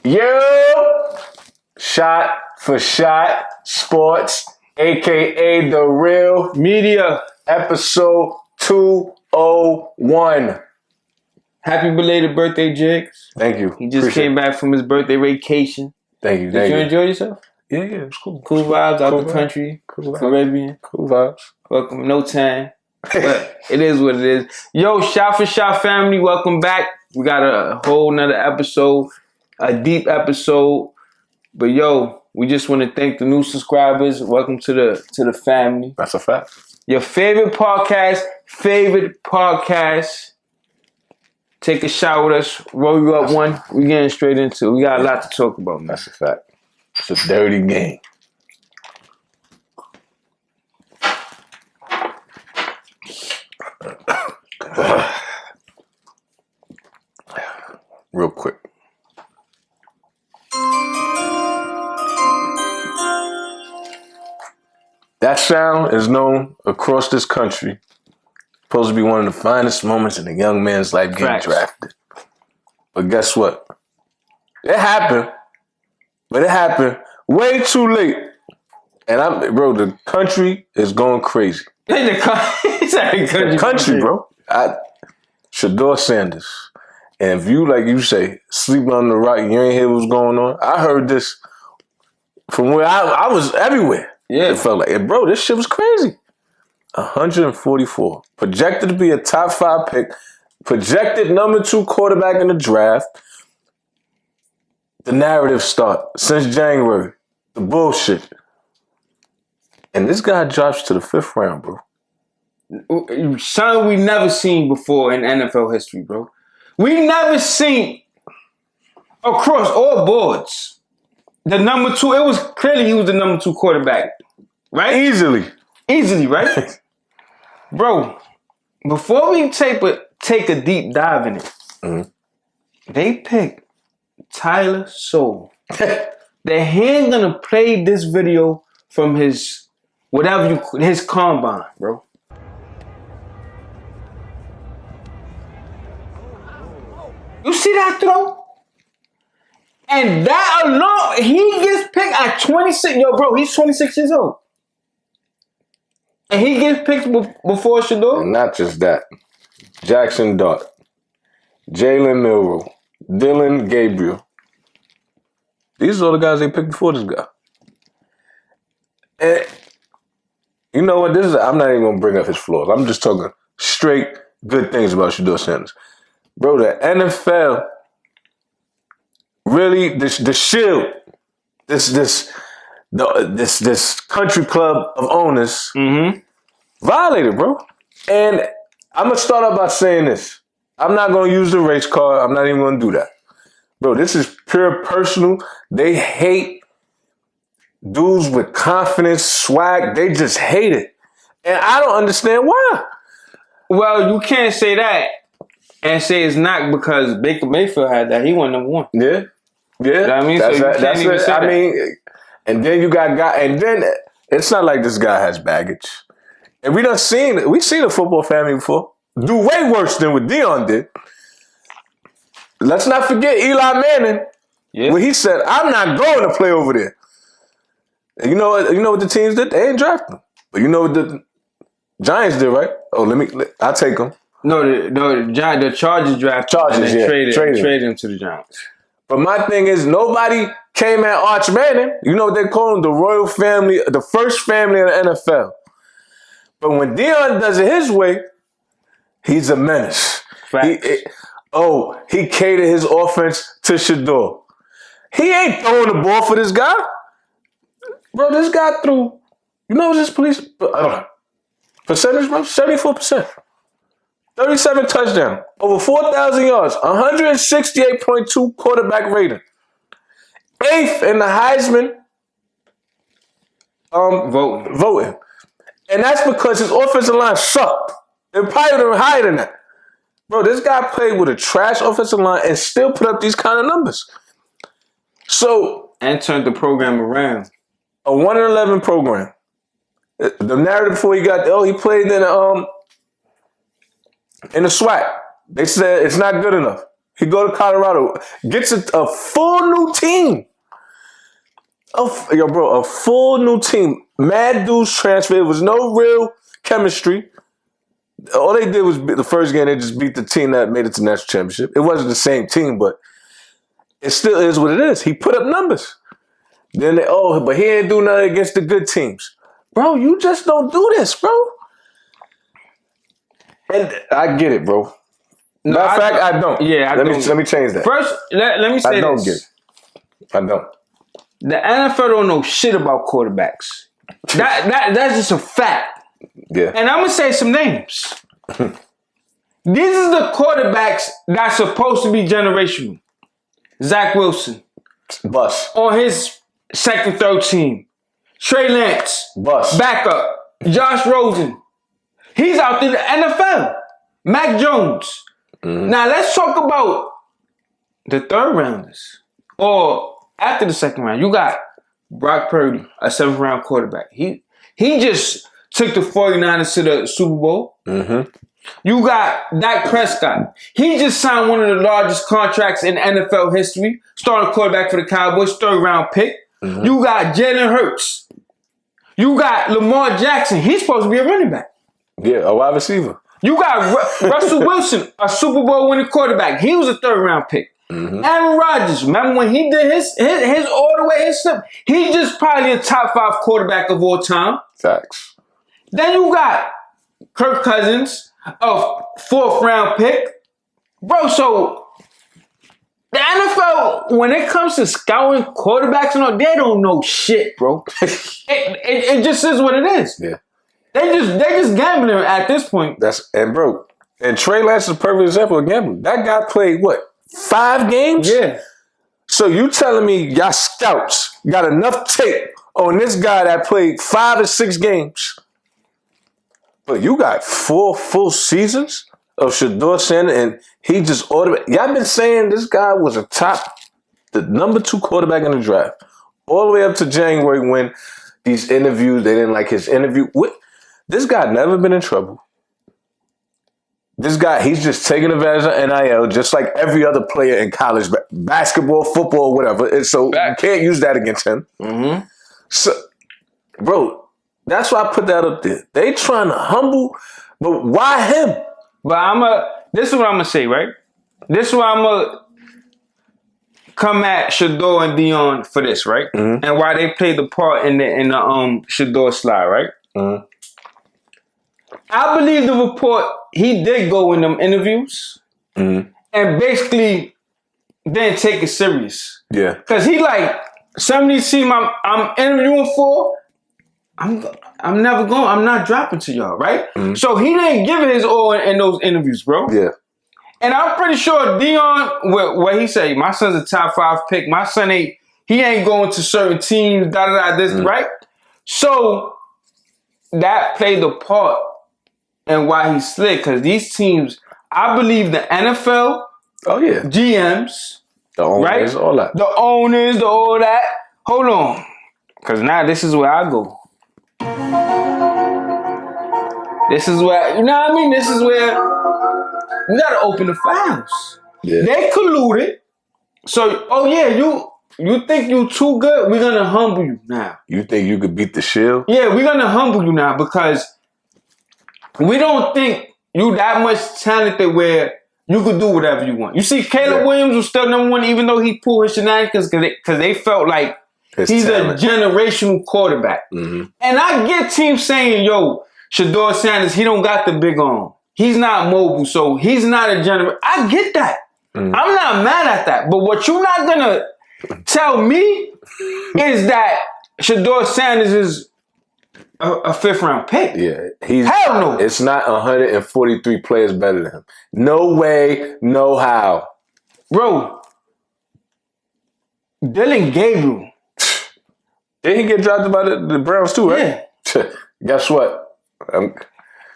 Yo, Shot for Shot Sports, aka The Real Media, episode 201. Happy belated birthday, Jiggs. Thank you. He just came back from his birthday vacation. Thank you. Did you enjoy yourself? Yeah, it was cool. Cool vibes out the country. Cool vibes. Caribbean. Cool vibes. Welcome. No time. But it is what it is. Yo, Shot for Shot family, welcome back. We got a whole nother episode, a deep episode. But yo, we just want to thank the new subscribers. Welcome to the family. That's a fact. Your favorite podcast. Take a shot with us. Roll you up one. We getting straight into it. We got a lot to talk about, man. That's a fact. It's a dirty game. Real quick. That sound is known across this country. Supposed to be one of the finest moments in a young man's life getting drafted. But guess what? It happened. But it happened way too late. And the country is going crazy. The country, bro. Shedeur Sanders. And if you, like you say, sleeping on the rock, you ain't hear what's going on. I heard this from where I was everywhere. Yeah. It felt like, bro, this shit was crazy. 144. Projected to be a top 5 pick. Projected number 2 quarterback in the draft. The narrative start since January. The bullshit. And this guy drops to the 5th round, bro. Something we never seen before in NFL history, bro. We never seen across all boards the number 2. It was clearly he was the number 2 quarterback, right? Easily, right? Bro, before we take a deep dive in it, they picked Tyler Soule. They're gonna play this video from his combine, bro. You see that throw? And that alone, he gets picked at 26. Yo, bro, he's 26 years old. And he gets picked before Shedeur? And not just that. Jackson Dart, Jalen Milroe, Dylan Gabriel. These are all the guys they picked before this guy. And you know what? I'm not even going to bring up his flaws. I'm just talking straight good things about Shedeur Sanders. Bro, the NFL, really, the shield, this country club of owners, violated, bro. And I'm going to start out by saying this. I'm not going to use the race card. I'm not even going to do that. Bro, this is pure personal. They hate dudes with confidence, swag. They just hate it. And I don't understand why. Well, you can't say that and say it's not because Baker Mayfield had that. He won number 1. Yeah. You know what I mean? And then you got and then it's not like this guy has baggage. And we've seen a football family before do way worse than what Dion did. Let's not forget Eli Manning. Yeah. When he said, I'm not going to play over there. And you know what the teams did? They ain't draft him. But you know what the Giants did, right? Oh, I'll take them. No, the Chargers drafted him and traded him to the Giants. But my thing is, nobody came at Arch Manning. You know what they call him? The royal family, the first family in the NFL. But when Dion does it his way, he's a menace. He catered his offense to Shedeur. He ain't throwing the ball for this guy. Bro, this guy threw, you know this percentage, bro? 74%. 37 touchdowns, over 4,000 yards, 168.2 quarterback rating. 8th in the Heisman voting. And that's because his offensive line sucked. They probably would have higher than that. Bro, this guy played with a trash offensive line and still put up these kind of numbers. And turned the program around. A 1-11 program. The narrative before he got there, he played in the SWAC. They said it's not good enough. He go to Colorado, gets a full new team. A full new team. Mad dudes transferred. There was no real chemistry. All they did was the first game. They just beat the team that made it to the national championship. It wasn't the same team, but it still is what it is. He put up numbers. Then but he ain't do nothing against the good teams, bro. You just don't do this, bro. And I get it, bro. No, Matter of fact, I don't. Yeah, let me change that. First, let me say I don't this. get it. I don't. The NFL don't know shit about quarterbacks. That's just a fact. Yeah. And I'm gonna say some names. These are the quarterbacks that's supposed to be generational. Zach Wilson. Bust. On his second, third team. Trey Lance. Bust. Backup. Josh Rosen. He's out there in the NFL. Mac Jones. Mm-hmm. Now let's talk about the third rounders. Or after the second round. You got Brock Purdy, a 7th round quarterback. He just took the 49ers to the Super Bowl. Mm-hmm. You got Dak Prescott. He just signed one of the largest contracts in NFL history. Starting quarterback for the Cowboys, 3rd round pick. Mm-hmm. You got Jalen Hurts. You got Lamar Jackson. He's supposed to be a running back. Yeah, a wide receiver. You got Russell Wilson, a Super Bowl winning quarterback. He was a 3rd round pick. Mm-hmm. Aaron Rodgers, remember when he did his all the way his stuff? He's just probably a top 5 quarterback of all time. Facts. Then you got Kirk Cousins, a 4th round pick. Bro, so the NFL, when it comes to scouting quarterbacks and all, they don't know shit, bro. it just is what it is. Yeah. They just gambling at this point. And Trey Lance is a perfect example of gambling. That guy played what? 5 games? Yeah. So you telling me y'all scouts got enough tape on this guy that played 5 or 6 games, but you got 4 full seasons of Shedeur Sanders, and he just ordered. Y'all been saying this guy was the number 2 quarterback in the draft, all the way up to January when these interviews, they didn't like his interview. This guy never been in trouble. This guy, he's just taking advantage of NIL, just like every other player in college, basketball, football, whatever. And so you can't use that against him. Mm-hmm. So, bro, that's why I put that up there. They trying to humble, but why him? But this is what I'm gonna say, right? This is why I'm gonna come at Shedeur and Dion for this, right? Mm-hmm. And why they played the part in the Shedeur slide, right? Mm-hmm. I believe the report, he did go in them interviews and basically didn't take it serious. Yeah. Because he like, some of these teams I'm interviewing for, I'm not dropping to y'all, right? Mm-hmm. So he didn't give it his all in those interviews, bro. Yeah. And I'm pretty sure Dion, what he say, my son's a top 5 pick. My son he ain't going to certain teams, this, right? So that played the part and why he slid, because these teams, I believe the NFL, GMs, the owners, right? All that. The owners, all that. Hold on. Because now this is where I go. This is where, you know what I mean? This is where you got to open the files. Yeah. They colluded. So, you think you too good? We're going to humble you now. You think you could beat the Shield? Yeah, we're going to humble you now because we don't think you that much talented where you could do whatever you want. You see, Caleb Williams was still number 1 even though he pulled his shenanigans because they felt like he's talent. A generational quarterback. Mm-hmm. And I get teams saying, Shedeur Sanders, he don't got the big arm. He's not mobile, so he's not a generational. I get that. Mm-hmm. I'm not mad at that. But what you're not going to tell me is that Shedeur Sanders is a 5th round pick. Yeah. Hell no. It's not 143 players better than him. No way, no how. Bro, Dylan Gabriel. Did he get drafted by the Browns too, right? Yeah. Guess what?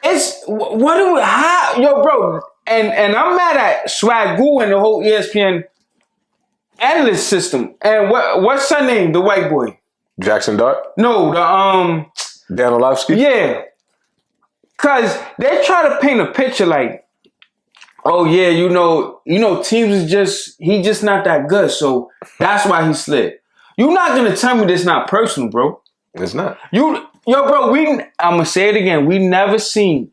It's bro. And I'm mad at Swagoo and the whole ESPN analyst system. And what's her name? The white boy. Jackson Dart? No, Dan Orlovsky? Yeah. Cause they try to paint a picture like, oh yeah, you know, teams is he just not that good, so that's why he slid. You're not gonna tell me this not personal, bro. It's not. Bro, I'ma say it again. We never seen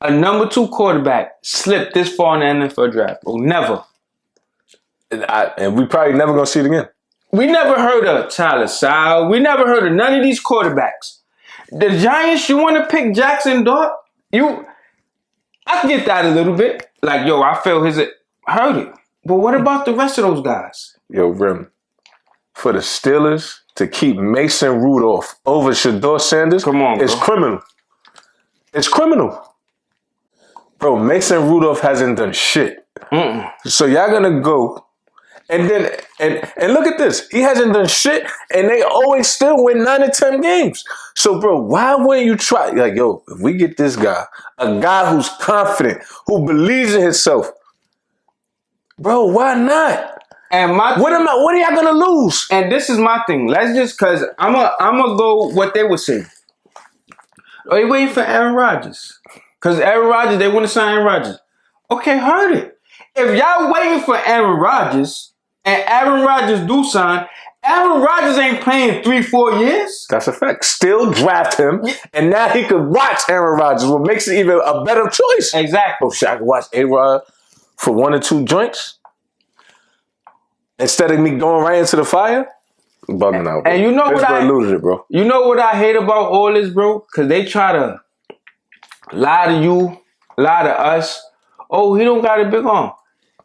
a number 2 quarterback slip this far in the NFL draft, bro. Never. And we probably never gonna see it again. We never heard of Tyler Sile. We never heard of none of these quarterbacks. The Giants, you want to pick Jackson Dart? I get that a little bit. Like, yo, I feel heard it. But what about the rest of those guys? Yo, Rim, for the Steelers to keep Mason Rudolph over Shedeur Sanders, come on, it's criminal. It's criminal. Bro, Mason Rudolph hasn't done shit. So y'all gonna go and then and look at this. He hasn't done shit, and they always still win 9 or 10 games. So, bro, why wouldn't you try? Like, yo, if we get this guy, a guy who's confident, who believes in himself, bro, why not? And what are y'all gonna lose? And this is my thing. Let's just cause I'm gonna go what they would say. Are you waiting for Aaron Rodgers? Cause Aaron Rodgers, they want to sign Aaron Rodgers. Okay, heard it. If y'all waiting for Aaron Rodgers and Aaron Rodgers do sign, Aaron Rodgers ain't playing 3-4 years. That's a fact. Still draft him, and now he could watch Aaron Rodgers, what makes it even a better choice. Exactly. Oh, shit, I can watch A-Rod for 1 or 2 joints instead of me going right into the fire. Bugging out, bro. And you know Pittsburgh losing it, bro. You know what I hate about all this, bro? Because they try to lie to you, lie to us. Oh, he don't got a big arm.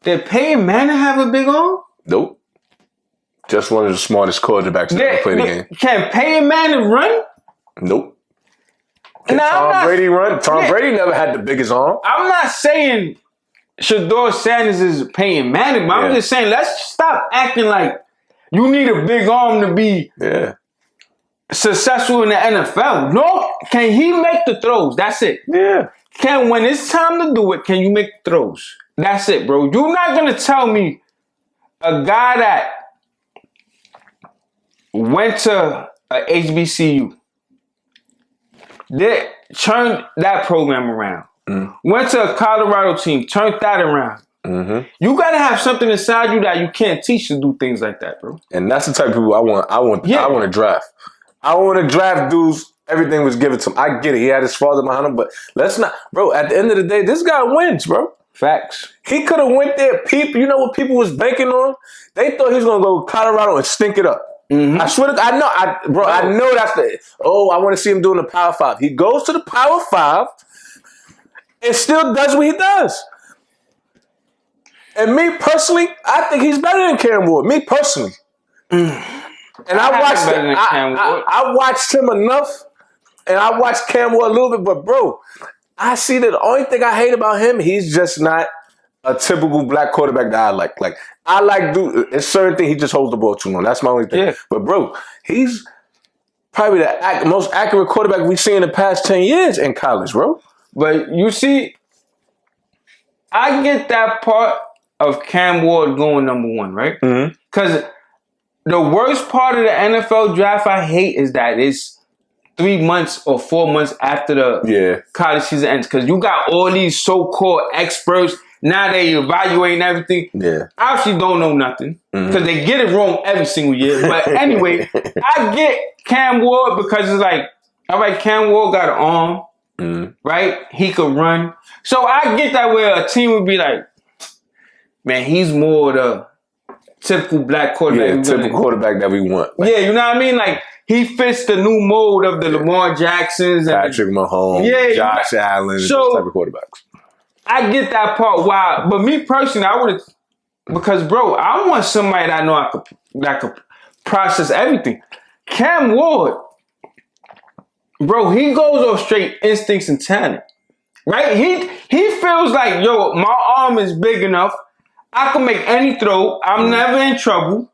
Did Peyton Manning have a big arm? Nope. Just one of the smartest quarterbacks that ever played the game. Can Peyton Manning run? Nope. Can Tom Brady run? Tom Brady never had the biggest arm. I'm not saying Shedeur Sanders is Peyton Manning, but I'm just saying let's stop acting like you need a big arm to be successful in the NFL. No, can he make the throws? That's it. Yeah. When it's time to do it, can you make the throws? That's it, bro. You're not going to tell me a guy that went to a HBCU, they turned that program around. Went to a Colorado team, turned that around. You got to have something inside you that you can't teach to do things like that, bro. And that's the type of people I want to draft. I want to draft dudes. Everything was given to him. I get it. He had his father behind him, but let's not, bro. At the end of the day, this guy wins, bro. Facts. He could have went there. You know what people was banking on? They thought he was gonna go to Colorado and stink it up. I swear to God, I know that's the. Oh, I want to see him doing the Power 5. He goes to the Power 5 and still does what he does. And me personally, I think he's better than Cam Ward. Me personally. And I watched him enough, and I watched Cam Ward a little bit, but bro, I see that the only thing I hate about him, he's just not a typical black quarterback that I like. Like, I like dude, it's certain thing he just holds the ball too long. That's my only thing. Yeah. But bro, he's probably the most accurate quarterback we've seen in the past 10 years in college, bro. But you see, I get that part of Cam Ward going number 1, right? Because the worst part of the NFL draft I hate is that it's 3 months or 4 months after the college season ends. Because you got all these so-called experts. Now they evaluating everything. Yeah. I actually don't know nothing. Because they get it wrong every single year. But anyway, I get Cam Ward because it's like, all right, Cam Ward got an arm. Right? He could run. So I get that where a team would be like, man, he's more the typical black quarterback. Yeah, typical quarterback that we want. Like, yeah, you know what I mean? Like, he fits the new mold of the Lamar Jacksons. And Patrick Mahomes, Josh Allen, those type of quarterbacks. I get that part why. But me personally, I would have, because, bro, I want somebody that I know that could process everything. Cam Ward, bro, he goes off straight instincts and talent. Right? He feels like, yo, my arm is big enough. I can make any throw. I'm never in trouble.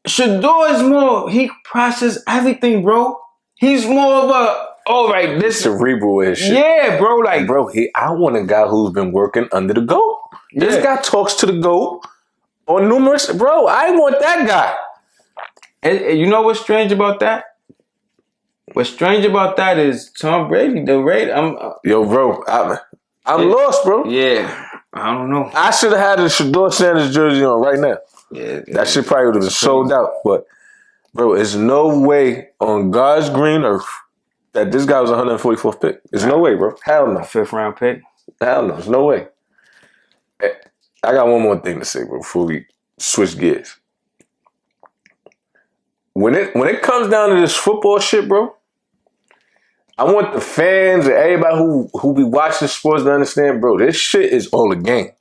Shedeur is more, he processes everything, bro. He's more of a, all right, this cerebral ish. Yeah, bro. Like, bro, I want a guy who's been working under the GOAT. This guy talks to the GOAT on numerous, bro. I want that guy. And you know what's strange about that? What's strange about that is Tom Brady, the Raider. Yo, bro, I'm lost, bro. Yeah. I don't know. I should have had a Shedeur Sanders jersey on right now. Yeah. That shit probably would have been sold out. But, bro, there's no way on God's green earth that this guy was 144th pick. There's no way, bro. Hell no. 5th round pick. Hell no. There's no way. I got one more thing to say, bro, before we switch gears. When it comes down to this football shit, bro, I want the fans and everybody who be watching sports to understand, bro, this shit is all a game.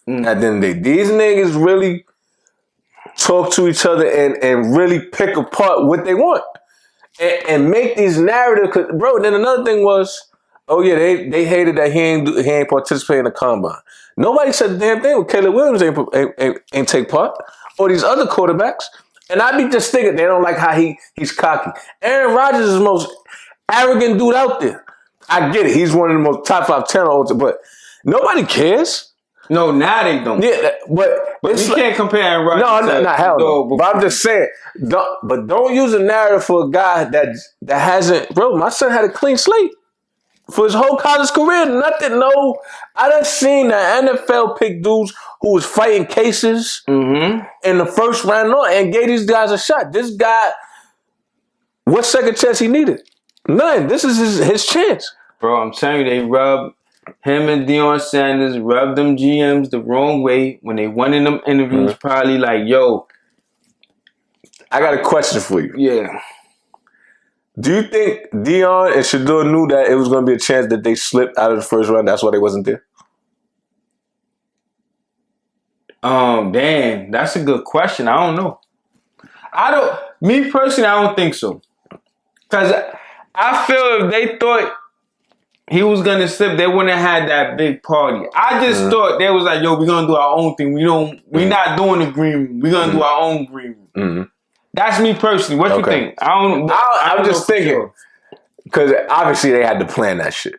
At the end of the day, these niggas really talk to each other and really pick apart what they want. And make these narratives, bro. Then another thing was, oh yeah, they hated that he ain't participate in the combine. Nobody said the damn thing when Caleb Williams ain't take part, or these other quarterbacks. And I be just thinking they don't like how he's cocky. Aaron Rodgers is the most arrogant dude out there. I get it. He's one of the most top 5 talents, but nobody cares. No, now they don't. Yeah, but you can't compare Aaron Rodgers. No, hell no. But I'm just saying, don't use a narrative for a guy that hasn't. Bro, my son had a clean slate for his whole college career. Nothing. No, I done seen the NFL pick dudes who was fighting cases in the first round and gave these guys a shot. This guy, what second chance he needed? None. This is his chance. Bro, I'm telling you, they rubbed him and Shedeur Sanders, rubbed them GMs the wrong way when they went in them interviews. Probably like, yo, I got a question for you. Yeah. Do you think Deion and Shedeur knew that it was going to be a chance that they slipped out of the first round? That's why they wasn't there? Damn, that's a good question. I don't know. Me personally, I don't think so. Because I feel if they thought he was going to slip, they wouldn't have had that big party. I just thought they was like, yo, we're going to do our own thing. We're not doing the green room. We're going to do our own green room. That's me personally. What you think? I'm just thinking, because obviously they had to plan that shit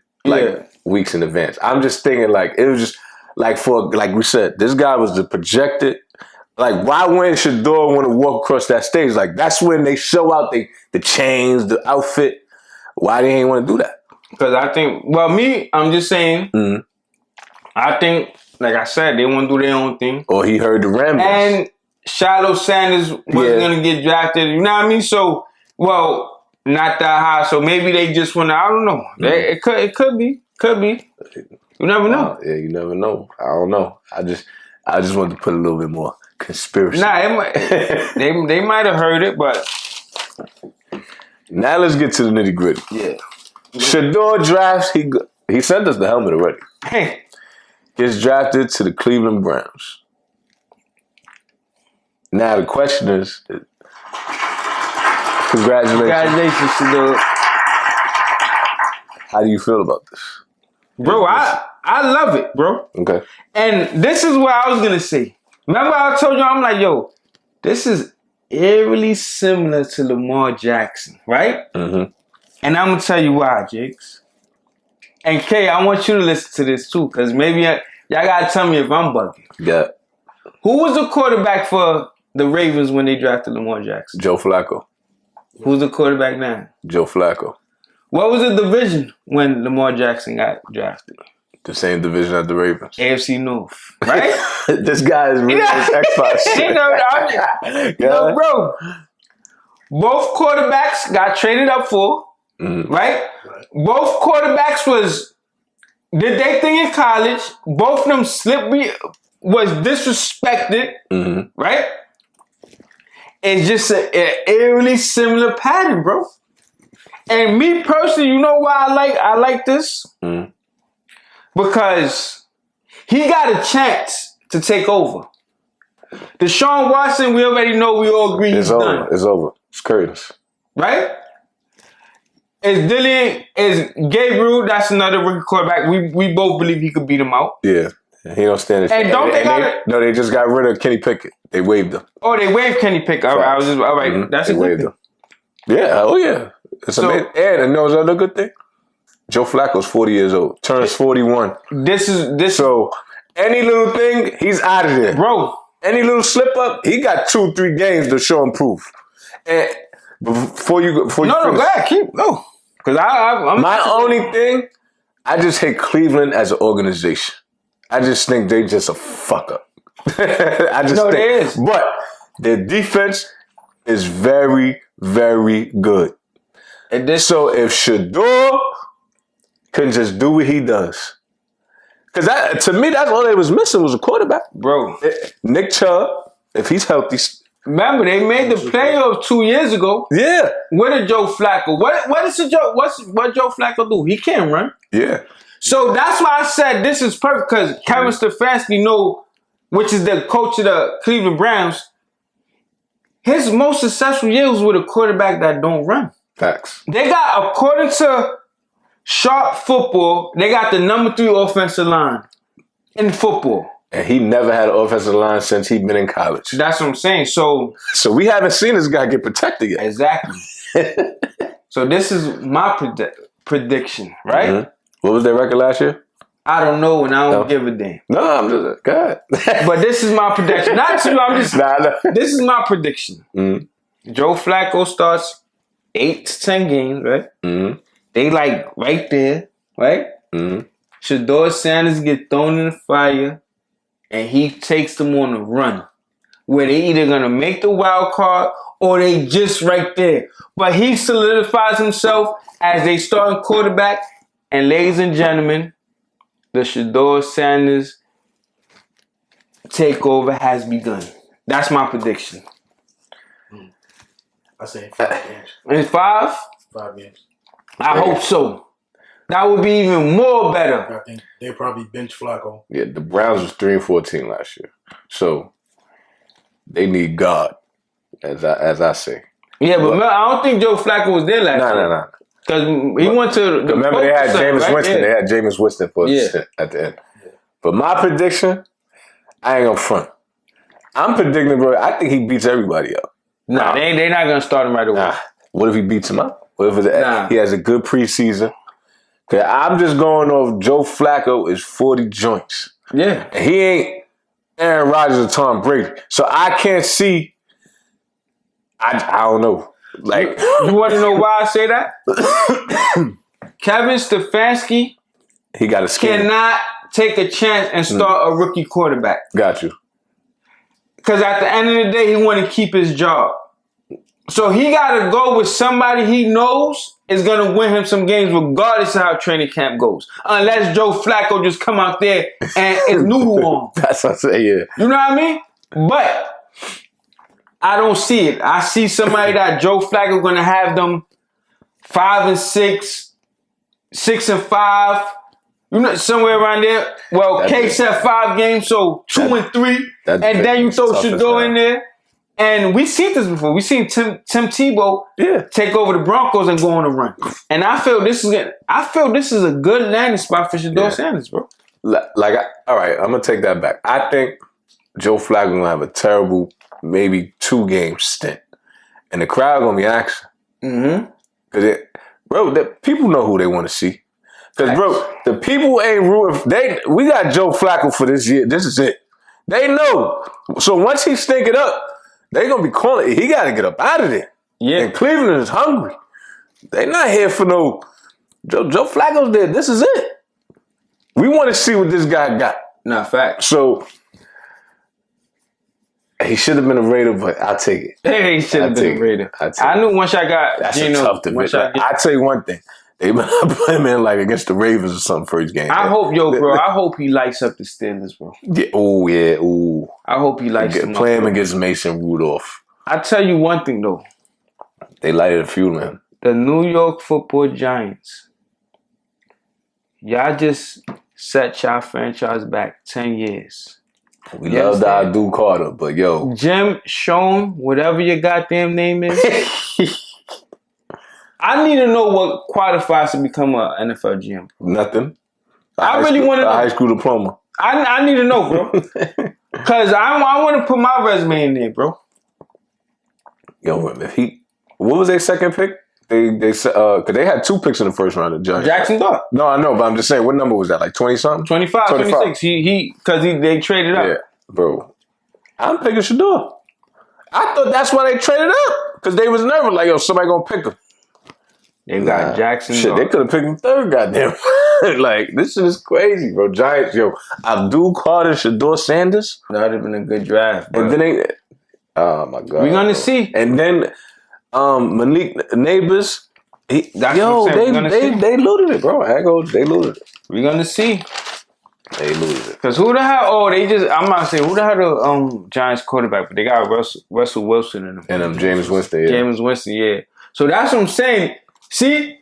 weeks in advance. I'm just thinking it was just like we said, this guy was the projected. Like, why wouldn't Shedeur want to walk across that stage? Like, that's when they show out the chains, the outfit. Why they ain't want to do that? Because I think, I'm just saying, I think, like I said, they want to do their own thing. Or he heard the ramblings. And Shedeur Sanders wasn't going to get drafted. You know what I mean? So, not that high. So maybe they just want to, I don't know. It could be. You never know. Yeah, you never know. I don't know. I just wanted to put a little bit more conspiracy. They might have heard it, but. Now let's get to the nitty gritty. Yeah. Shedeur drafts, he sent us the helmet already. Hey. Gets drafted to the Cleveland Browns. Now the question is, congratulations. Congratulations, Shedeur. How do you feel about this? Bro, I love it, bro. Okay. And this is what I was going to say. Remember I told you, I'm like, yo, this is eerily similar to Lamar Jackson, right? And I'm going to tell you why, Jiggs. And Kay, I want you to listen to this too, because maybe y'all got to tell me if I'm bugging. Yeah. Who was the quarterback for the Ravens when they drafted Lamar Jackson? Joe Flacco. Who's the quarterback now? Joe Flacco. What was the division when Lamar Jackson got drafted? The same division as the Ravens. AFC North, right? This guy is really X-Files. No, bro. Both quarterbacks got traded up for, right? Both quarterbacks did their thing in college. Both of them was disrespected, right? It's just an eerily similar pattern, bro. And me personally, you know why I like this? Because he got a chance to take over. Deshaun Watson, we already know, we all agree he's done. It's over. It's curtains. Right? Is Gabriel, that's another rookie quarterback. We both believe he could beat him out. Yeah. He don't stand a chance. No, they just got rid of Kenny Pickett. They waived him. Oh, they waived Kenny Pickett. All right. That's a good thing. Yeah, oh yeah. It's amazing. And you know another good thing? Joe Flacco's 40 years old. Turns 41. So any little thing, he's out of there. Bro. Any little slip up, he got 2-3 games to show him proof. And before you go ahead, keep go. Because I'm my only thing, I just hate Cleveland as an organization. I just think they just a fuck up. I just think they is. But their defense is very, very good. So if Shedeur can just do what he does. Because to me, that's all they was missing was a quarterback. Bro. Nick Chubb, if he's healthy. Remember, they made the playoffs 2 years ago. Yeah. What did Joe Flacco? What Joe Flacco do? He can't run. Yeah. So that's why I said this is perfect because Kevin Stefanski which is the coach of the Cleveland Browns, his most successful years was with a quarterback that don't run. Facts. They got, according to Sharp Football, they got the number 3 offensive line in football. And he never had an offensive line since he'd been in college. That's what I'm saying. So we haven't seen this guy get protected yet. Exactly. So this is my prediction, right? Mm-hmm. What was their record last year? I don't know, and I don't give a damn. No, I'm just God. But this is my prediction. Not to you. I'm just. This is my prediction. Mm-hmm. Joe Flacco starts 8 to 10 games, right? Mm-hmm. They like right there, right? Mm-hmm. Shedeur Sanders get thrown in the fire, and he takes them on a run where they either gonna make the wild card or they just right there. But he solidifies himself as they starting quarterback. And ladies and gentlemen, the Shedeur Sanders takeover has begun. That's my prediction. I say 5 games. In 5? 5 games. I hope so. That would be even more better. I think they probably bench Flacco. Yeah, the Browns was 3-14 last year. So they need God, as I say. Yeah, but I don't think Joe Flacco was there last year. No. Because he went to the remember, they had Jameis Winston. Yeah. They had Jameis Winston for at the end. Yeah. But my prediction, I ain't gonna front. I'm predicting, bro. I think he beats everybody up. Nah, they're not gonna start him right away. What if he beats him up? What if he has a good preseason? Cause I'm just going off Joe Flacco is 40 joints. Yeah, and he ain't Aaron Rodgers or Tom Brady, so I can't see. I don't know. Like, you want to know why I say that? Kevin Stefanski, he got a scheme. Cannot take a chance and start a rookie quarterback. Got you. Because at the end of the day, he want to keep his job. So he got to go with somebody he knows is going to win him some games regardless of how training camp goes. Unless Joe Flacco just come out there and is noodle on. That's what I say, yeah. You know what I mean? But I don't see it. I see somebody that Joe Flacco going to have them 5-6, 6-5, you know, somewhere around there. Well, K said 5 games, so 2-3, and then you throw Shedeur in there. And we seen this before. We seen Tim Tebow take over the Broncos and go on a run. And I feel this is a good landing spot for Shedeur Sanders, bro. Like, all right, I'm gonna take that back. I think Joe Flacco gonna have a terrible, maybe 2-game stint, and the crowd gonna be asking. Mm-hmm. Cause the people know who they want to see. Cause bro, the people ain't rooting. We got Joe Flacco for this year. This is it. They know. So once he stink it up, they gonna be calling. He got to get up out of there. Yeah. And Cleveland is hungry. They not here for no. Joe Flacco's there. This is it. We want to see what this guy got. Nah, fact. So he should have been a Raider, but I'll take it. He should have been a Raider. I knew once I got. That's a tough division. I'll tell you one thing. They better put him in like against the Ravens or something for his game. I hope he lights up the Steelers, bro. Yeah. Oh yeah. Ooh. I hope he lights them up. Play him against Mason Rudolph. I tell you one thing though. They lighted a few of him. The New York Football Giants. Y'all just set y'all franchise back 10 years. We love our dude Carter, but yo. Jim Schoen, whatever your goddamn name is. I need to know what qualifies to become an NFL GM. Nothing. I really want to know. A high school diploma. I need to know, bro. Because I want to put my resume in there, bro. Yo, if what was their second pick? Because they had 2 picks in the first round of Giants. Jackson Dart. No, I know, but I'm just saying, what number was that? Like 20-something? 25, 26. Because they traded up. Yeah, bro. I'm picking Shedeur. I thought that's why they traded up. Because they was nervous. Like, yo, somebody going to pick him. They got Jackson. Shit, they could have picked him third, goddamn. Like, this shit is crazy, bro. Giants, yo, Abdul Carter, Shedeur Sanders. That would have been a good draft, bro. And then they, oh my god, we're gonna see. And then Malik Neighbors, they looted it, bro. They looted it. We're gonna see. They lose it. Cause who the hell? Oh, I'm not saying who the hell the Giants quarterback, but they got Russell Wilson in them. And Jameis Winston, yeah. Jameis Winston, yeah. So that's what I'm saying. See,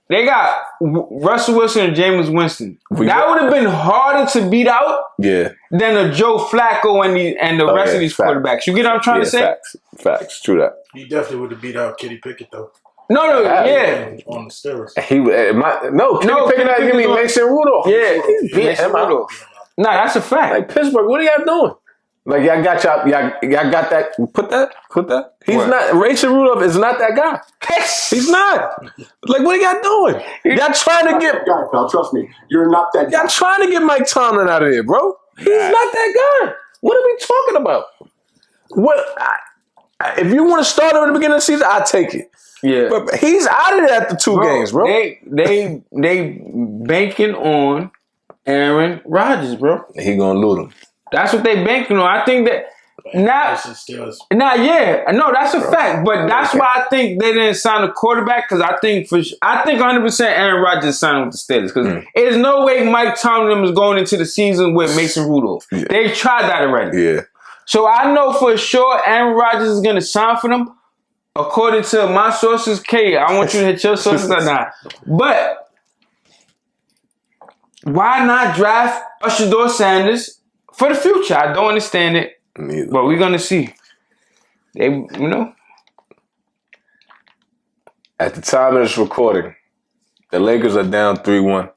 they got Russell Wilson and Jameis Winston. That would have been harder to beat out, than a Joe Flacco and the rest of these quarterbacks. You get what I'm trying to say? Facts. True that. He definitely would have beat out Kenny Pickett though. No, On the Steelers. Kenny Pickett, give me Mason Rudolph. Yeah, Mason Rudolph. Nah, that's a fact. Like Pittsburgh, what are y'all doing? Like y'all got that. Put that. He's not. Mason Rudolph is not that guy. He's not. Like, what are y'all doing? Y'all trying to get guy, pal. Trust me, you're not that guy. Y'all trying to get Mike Tomlin out of there, bro. He's not that guy. What are we talking about? If you want to start him at the beginning of the season, I'll take it. Yeah, but he's out of there after two games, bro. They banking on Aaron Rodgers, bro. He gonna loot him. That's what they banking on. I think that that's a fact. But that's why I think they didn't sign a quarterback, because I think 100% Aaron Rodgers signed with the Steelers, because there's no way Mike Tomlin was going into the season with Mason Rudolph. Yeah. They tried that already. Yeah. So I know for sure Aaron Rodgers is gonna sign for them. According to my sources, I want you to hit your sources or not. But why not draft Shedeur Sanders for the future? I don't understand it. Neither. But we're gonna see. At the time of this recording, the Lakers are down 3-1.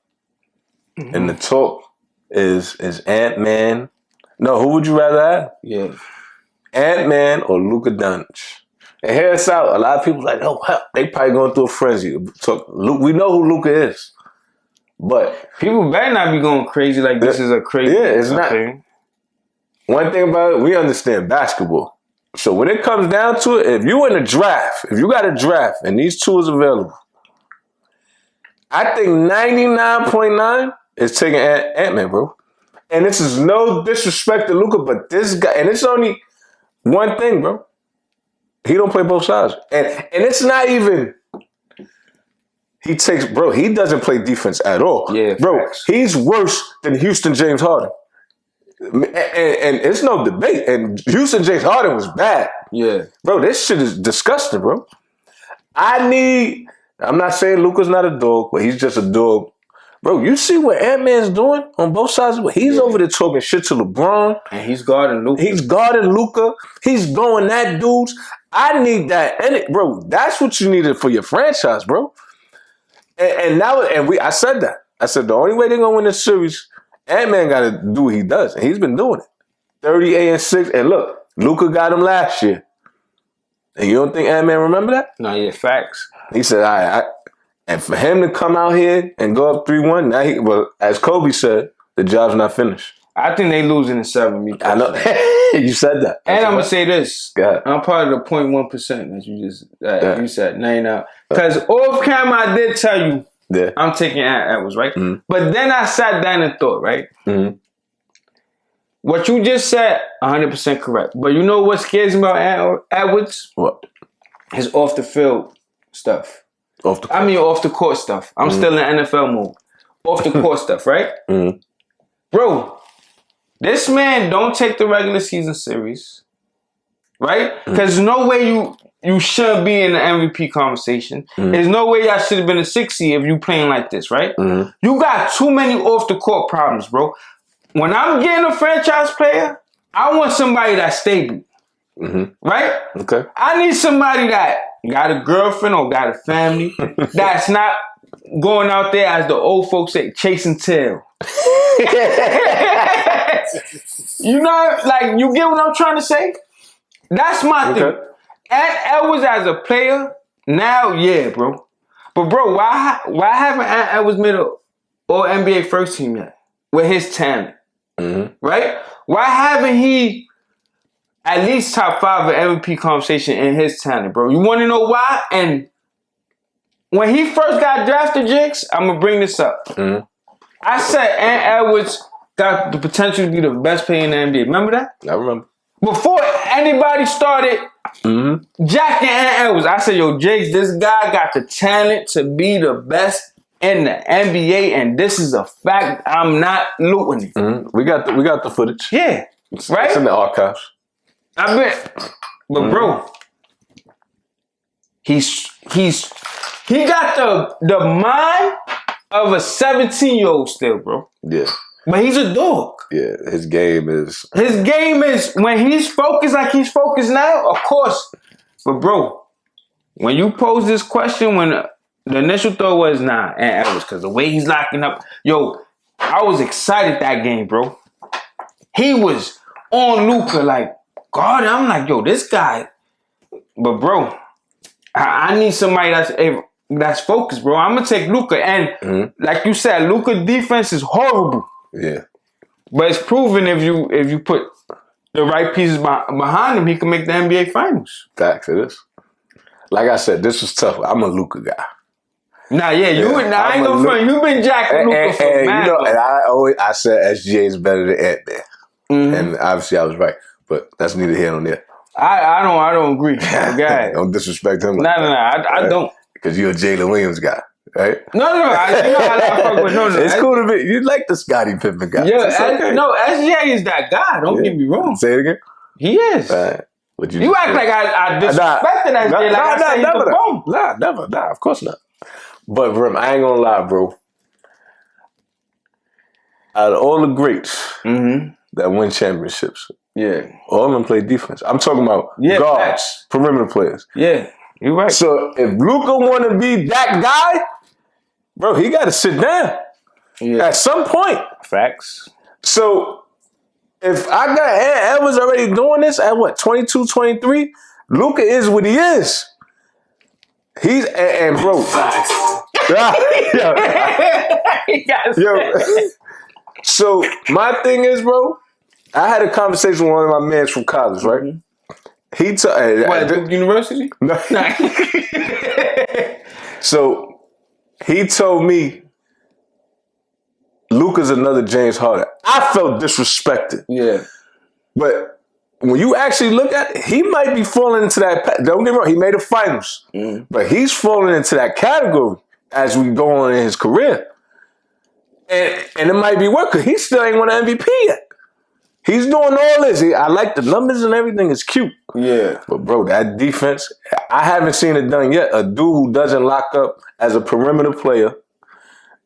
And the talk is Ant-Man. No, who would you rather have? Yeah. Ant-Man or Luka Doncic? And hear us out. A lot of people like, oh, they probably going through a frenzy. We know who Luka is. But people better not be going crazy like this is a crazy. Yeah, it's not. One thing about it, we understand basketball. So when it comes down to it, if you in a draft, if you got a draft and these two is available, I think 99.9 is taking Ant-Man, bro. And this is no disrespect to Luka, but this guy, and it's only one thing, bro. He don't play both sides. And it's not even, he doesn't play defense at all. Yeah, bro, facts. He's worse than Houston James Harden. And it's no debate. And Houston James Harden was bad. Yeah. Bro, this shit is disgusting, bro. I'm not saying Luka's not a dog, but he's just a dog. Bro, you see what Ant-Man's doing on both sides? He's over there talking shit to LeBron. And he's guarding Luka. He's going at dudes. I need that. And bro, that's what you needed for your franchise, bro. I said that. I said the only way they're going to win this series, Ant-Man got to do what he does. And he's been doing it. 38-6. And look, Luka got him last year. And you don't think Ant-Man remember that? No, yeah, facts. He said, all right. And for him to come out here and go up 3-1, as Kobe said, the job's not finished. I think they losing in 7. I know. You said that. And I'm going to say this. I'm part of the 0.1% that you said. Now. Because off camera, I did tell you I'm taking Edwards, right? Mm-hmm. But then I sat down and thought, right? Mm-hmm. What you just said, 100% correct. But you know what scares me about Edwards? What? His off the field stuff. Off the court stuff. I'm still in NFL mode. Off the court stuff, right? Mm-hmm. Bro, this man don't take the regular season series, right? Because there's no way you should be in the MVP conversation. Mm-hmm. There's no way y'all should have been a 6 seed if you playing like this, right? Mm-hmm. You got too many off the court problems, bro. When I'm getting a franchise player, I want somebody that's stable, right? Okay. I need somebody that got a girlfriend or got a family that's not going out there, as the old folks say, chasing tail. You know, like, you get what I'm trying to say? That's my thing. And Edwards as a player, now, yeah, bro. But, bro, why haven't Edwards made an All-NBA first team yet with his talent? Mm-hmm. Right? Why haven't he at least top 5 of MVP conversation in his talent, bro? You want to know why? And when he first got drafted, Jiggs, I'm going to bring this up. Mm-hmm. I said Ant Edwards got the potential to be the best player in the NBA. Remember that? I remember. Before anybody started jacking Ant Edwards, I said, yo, Jiggs, this guy got the talent to be the best in the NBA, and this is a fact. I'm not looting it. We got the footage. Yeah. Right? It's in the archives. I bet. But bro, he got the mind of a 17-year-old still, bro. Yeah. But he's a dog. Yeah, his game is when he's focused like he's focused now, of course. But bro, when you pose this question, when the initial thought was Ant Edwards, because the way he's locking up, yo, I was excited that game, bro. He was on Luka like, God, I'm like, yo, this guy. But bro, I need somebody that's focused, bro. I'm gonna take Luka, and like you said, Luka defense is horrible. Yeah, but it's proven if you put the right pieces behind him, he can make the NBA Finals. Facts, it is. Like I said, this was tough. I'm a Luka guy. Nah, yeah, I ain't gonna front. You've been jacking Luka for mad. You know, and I said SGA is better than Ant-Man, and obviously I was right. But that's neither here nor there. I don't agree. Don't disrespect him. Nah, I don't. Because you're a Jalen Williams guy. Right? No. It's cool to be. You like the Scottie Pippen guy. Yeah, SGA is that guy. Don't get me wrong. Say it again. He is. You act like I disrespected SGA. Never. Of course not. But bro, I ain't gonna lie, bro. Out of all the greats that win championships, all of them play defense. I'm talking about guards, perimeter players. Yeah, you're right. So if Luka want to be that guy, bro, he got to sit down at some point. Facts. So if I got Ant Edwards already doing this at what, 22, 23, Luka is what he is. He's and bro. Yo. So my thing is, bro, I had a conversation with one of my mans from college, right? He Duke University? No. So he told me Luka's another James Harden. I felt disrespected. Yeah. But when you actually look at it, he might be falling into that. Don't get me wrong, he made the finals. But he's falling into that category as we go on in his career. And it might be work because he still ain't won an MVP yet. He's doing all this. I like the numbers and everything. It's cute. Yeah. But bro, that defense, I haven't seen it done yet. A dude who doesn't lock up as a perimeter player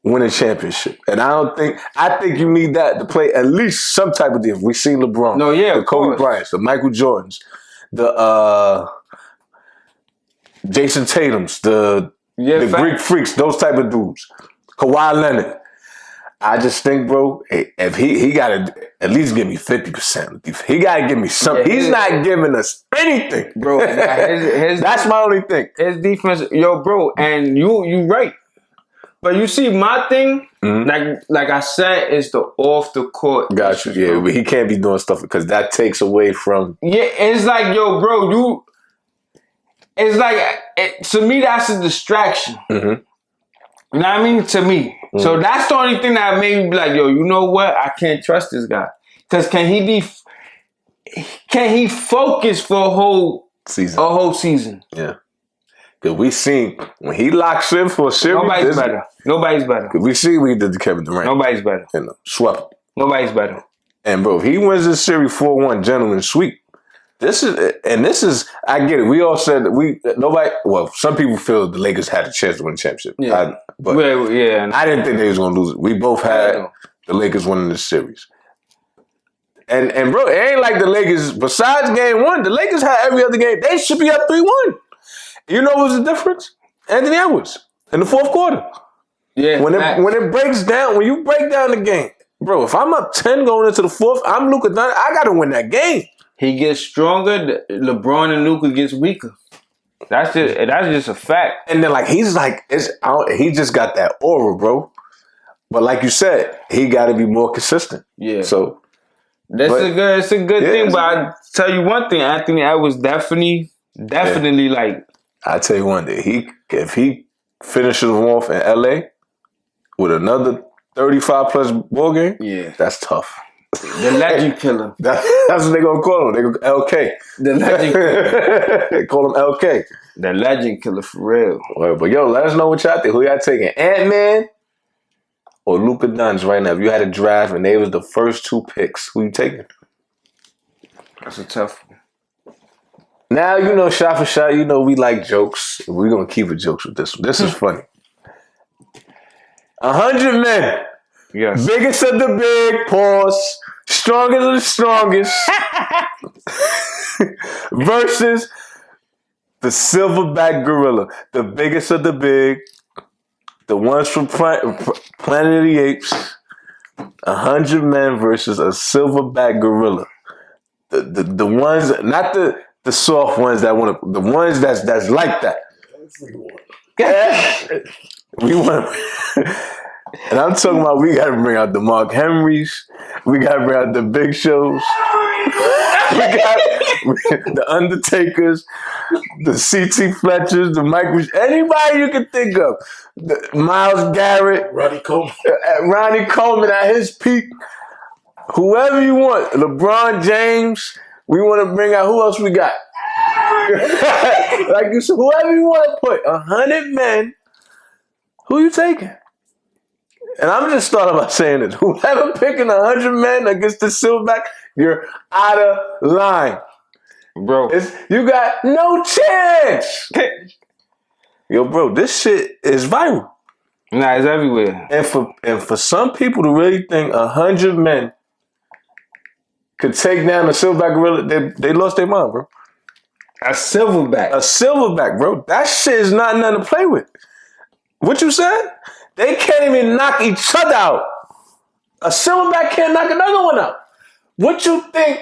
win a championship. And I think you need that to play at least some type of defense. We've seen LeBron. No, yeah, the Kobe Bryants, the Michael Jordans, the Jason Tatums, the Greek Freaks, those type of dudes. Kawhi Leonard. I just think, bro, if he got to at least give me 50%. He got to give me something. He's not giving us anything. Bro, that's my only thing. His defense, yo, bro, and you right. But you see, my thing, like I said, is the off the court. Got you. Yeah, but he can't be doing stuff because that takes away from. Yeah, it's like, yo, bro, it's like, to me, that's a distraction. You know what I mean? To me. So that's the only thing that made me be like, yo, you know what? I can't trust this guy. Because can he focus for a whole season? Yeah. Because we seen when he locks in for a series. Nobody's better. We see what he did to Kevin Durant. Nobody's better. Swept. Nobody's better. And bro, if he wins this series 4-1, gentleman sweep. This is, I get it. We all said that some people feel the Lakers had a chance to win the championship. Yeah. I didn't think they was going to lose it. We both had the Lakers winning this series. And bro, it ain't like the Lakers, besides game one, the Lakers had every other game. They should be up 3-1. You know what was the difference? Anthony Edwards in the fourth quarter. Yeah. When it breaks down, when you break down the game, bro, if I'm up 10 going into the fourth, I'm Luka Doncic. I got to win that game. He gets stronger. LeBron and Luka gets weaker. That's just a fact. And then he just got that aura, bro. But like you said, he got to be more consistent. Yeah. So it's a good thing. But I tell you one thing, Anthony, I was definitely like. I tell you one thing, if he finishes off in LA with another 35 plus ball game? Yeah. That's tough. The legend killer. That's what they gonna call him. They go LK. The legend killer. They call him LK. The legend killer for real. Well, but yo, let us know what y'all think. Who y'all taking? Ant-Man or Luka Doncic right now? If you had a draft and they was the first 2 picks, who you taking? That's a tough one. Now, you know, shot for shot, you know, we like jokes. We're going to keep it jokes with this one. This is funny. 100 men. Yes. Biggest of the big, pause. Strongest of the strongest. Versus the Silverback Gorilla. The biggest of the big. The ones from Planet of the Apes. 100 men versus a Silverback Gorilla. The ones, not the soft ones that want to, the ones that's like that. We want, and I'm talking about we got to bring out the Mark Henrys, we got to bring out the Big Shows, we got the Undertakers, the C.T. Fletchers, the Mike, anybody you can think of, Myles Garrett, Ronnie Coleman at his peak. Whoever you want, LeBron James, we want to bring out, who else we got? Like you said, whoever you want to put, 100 men, who you taking? And I'm just starting by saying this. Whoever picking 100 men against the Silverback, you're out of line. Bro. You got no chance. Yo, bro, this shit is viral. Nah, it's everywhere. And for some people to really think 100 men could take down the Silverback Gorilla, they lost their mind, bro. A silverback. A Silverback, bro. That shit is not nothing to play with. What you said? They can't even knock each other out. A Silverback can't knock another one out. What you think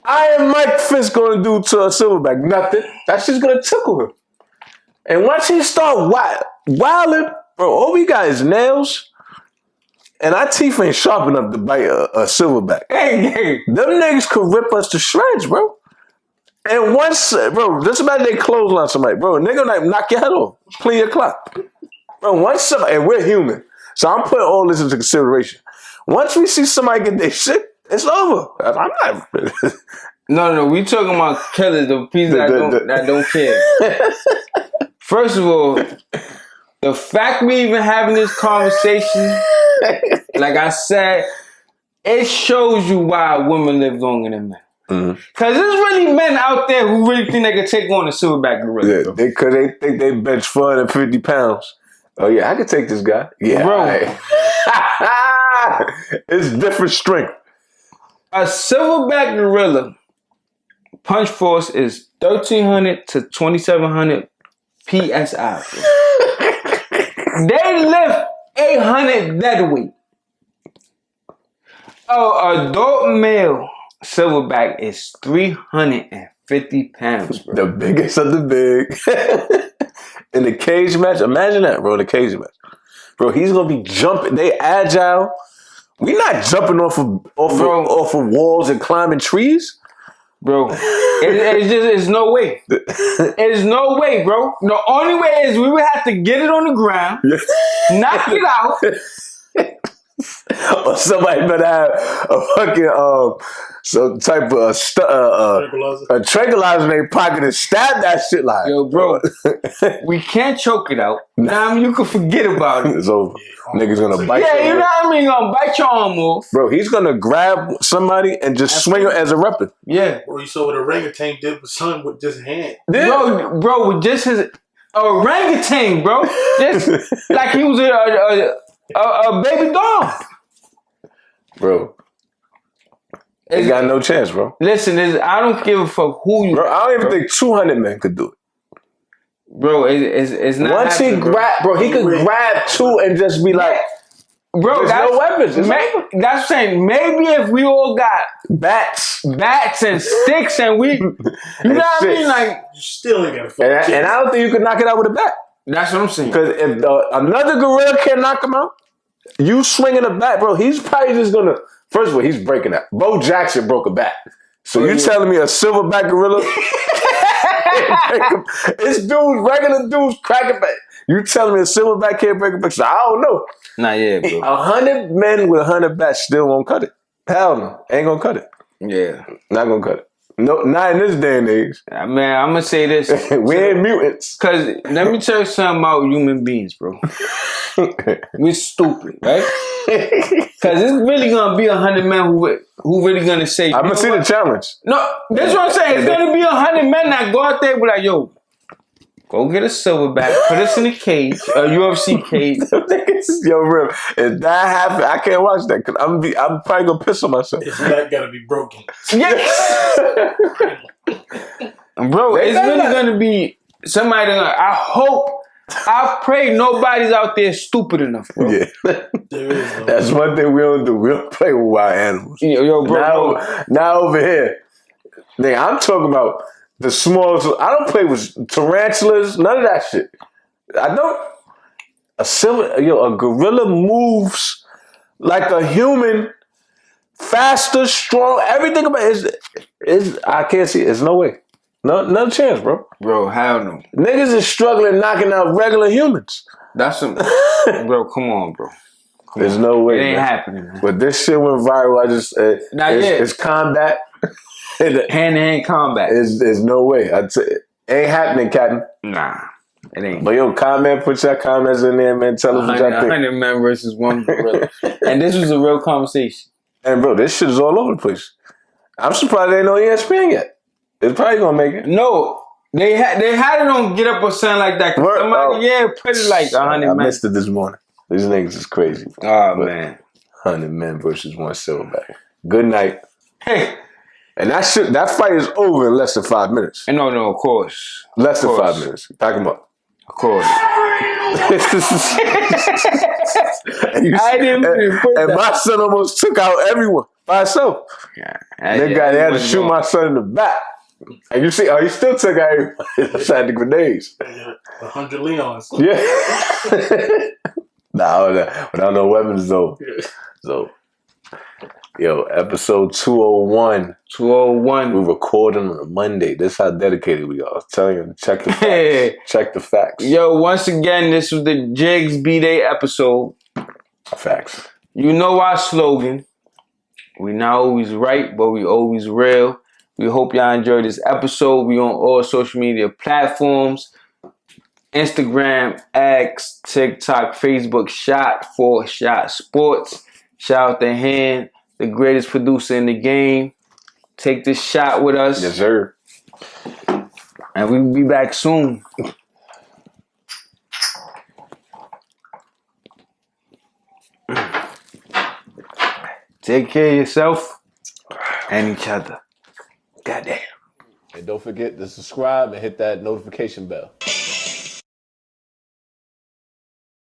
Iron Mike Fist gonna do to a Silverback? Nothing. That's just gonna tickle him. And once he start wilding, bro, all we got is nails. And our teeth ain't sharp enough to bite a Silverback. Hey. Them niggas could rip us to shreds, bro. And once, bro, just about they clothesline somebody, bro, a nigga like knock your head off, clean your clock. Bro, once somebody, and we're human, so I'm putting all this into consideration. Once we see somebody get their shit, it's over. I'm not. No, we talking about killers, the people that don't care. First of all, the fact we even having this conversation, like I said, it shows you why women live longer than men. Because there's really men out there who really think they can take on a Silverback Gorilla. Yeah, they think they bench 450 pounds. Oh yeah, I could take this guy. Yeah, bro. Right. It's different strength. A Silverback Gorilla punch force is 1,300 to 2,700 PSI. They lift 800 dead weight. Oh, adult male Silverback is 350 pounds, bro. The biggest of the big. In the cage match, imagine that, bro, the cage match. Bro, he's going to be jumping. They agile. We not jumping off of walls and climbing trees. Bro, it's no way. There's no way, bro. The only way is we would have to get it on the ground, knock it out. Or somebody better have a fucking some type of a tranquilizer in their pocket and stab that shit like. Yo, bro, we can't choke it out. Now you can forget about it. It's over. Niggas gonna bite. Yeah, you know what I mean. Gonna bite your arm off, bro. He's gonna grab somebody and just swing it as a weapon. Yeah. Bro, you saw what orangutan did with son with just hand. Yeah. Bro, with just his orangutan, bro. Just like he was a baby dog. Bro, they got no chance, bro. Listen, I don't give a fuck who you. Bro, I don't even think 200 men could do it. Bro, it's not. Once he grab, bro, he could grab two and just be like, bro, there's no weapons. That's what I'm saying. Maybe if we all got bats and sticks, and we, you know what I mean, like you still ain't got to. And I don't think you could knock it out with a bat. That's what I'm saying. Because if another gorilla can't knock him out, you swinging a bat, bro, he's probably just gonna. First of all, he's breaking that. Bo Jackson broke a bat. So you telling me a Silverback Gorilla? It's dudes, regular dudes, cracking bat. You telling me a silverback can't break a back? I don't know. Not yet, bro. 100 men with 100 bats still won't cut it. Hell no. Ain't gonna cut it. Yeah. Not gonna cut it. No, not in this day and age. Man, I'm gonna say this. We ain't mutants. Cause let me tell you something about human beings, bro. We're stupid, right? Cause it's really gonna be 100 men who really gonna say. I'm gonna see the challenge. No, that's what I'm saying. It's gonna be 100 men that go out there and be like, yo, go get a silverback, put us in a cage, a UFC cage. Yo, real. If that happens, I can't watch that because I'm probably gonna piss on myself. His back gotta be broken. Yes. Bro, it's really gonna be somebody. I pray nobody's out there stupid enough, bro. Yeah. There is no That's one thing we don't do. We don't play with wild animals. Yo, bro. Now over here, nigga, I'm talking about the smallest. I don't play with tarantulas, none of that shit. I don't. A gorilla moves like a human, faster, strong. Everything about it is. I can't see. There's no way. No chance, bro. Bro, hell no. Niggas is struggling knocking out regular humans. That's some. Bro, come on, bro. There's no way. It ain't man. happening, man. But this shit went viral. I just. It's combat. Hand-to-hand combat. There's no way. Ain't happening, Captain. Nah, it ain't. But yo, put your comments in there, man. Tell us what y'all think. 100 men versus one gorilla. And this was a real conversation. And bro, this shit is all over the place. I'm surprised they ain't no ESPN yet. It's probably gonna make it. No, they had it on Get Up or something like that. Somebody, put it like 100 men. I missed it this morning. These niggas is crazy. Oh, man. 100 men versus one silverback. Good night. Hey. And that fight is over in less than 5 minutes. No, of course. Less than 5 minutes. Pack him up. Of course. And my son almost took out everyone by himself. Yeah, they had to shoot my son in the back. And you see, he still took out everybody inside the grenades. 100 Leons. Yeah. Without no weapons though. So, yo, episode 201. 201. We're recording on a Monday. This is how dedicated we are. I was telling you, check the facts. Check the facts. Yo, once again, this was the Jiggs B-Day episode. Facts. You know our slogan. We not always right, but we always real. We hope y'all enjoyed this episode. We on all social media platforms. Instagram, X, TikTok, Facebook, Shot Sports. Shout out to Han, the greatest producer in the game. Take this shot with us. Yes, sir. And we'll be back soon. Take care of yourself and each other. Goddamn. And don't forget to subscribe and hit that notification bell.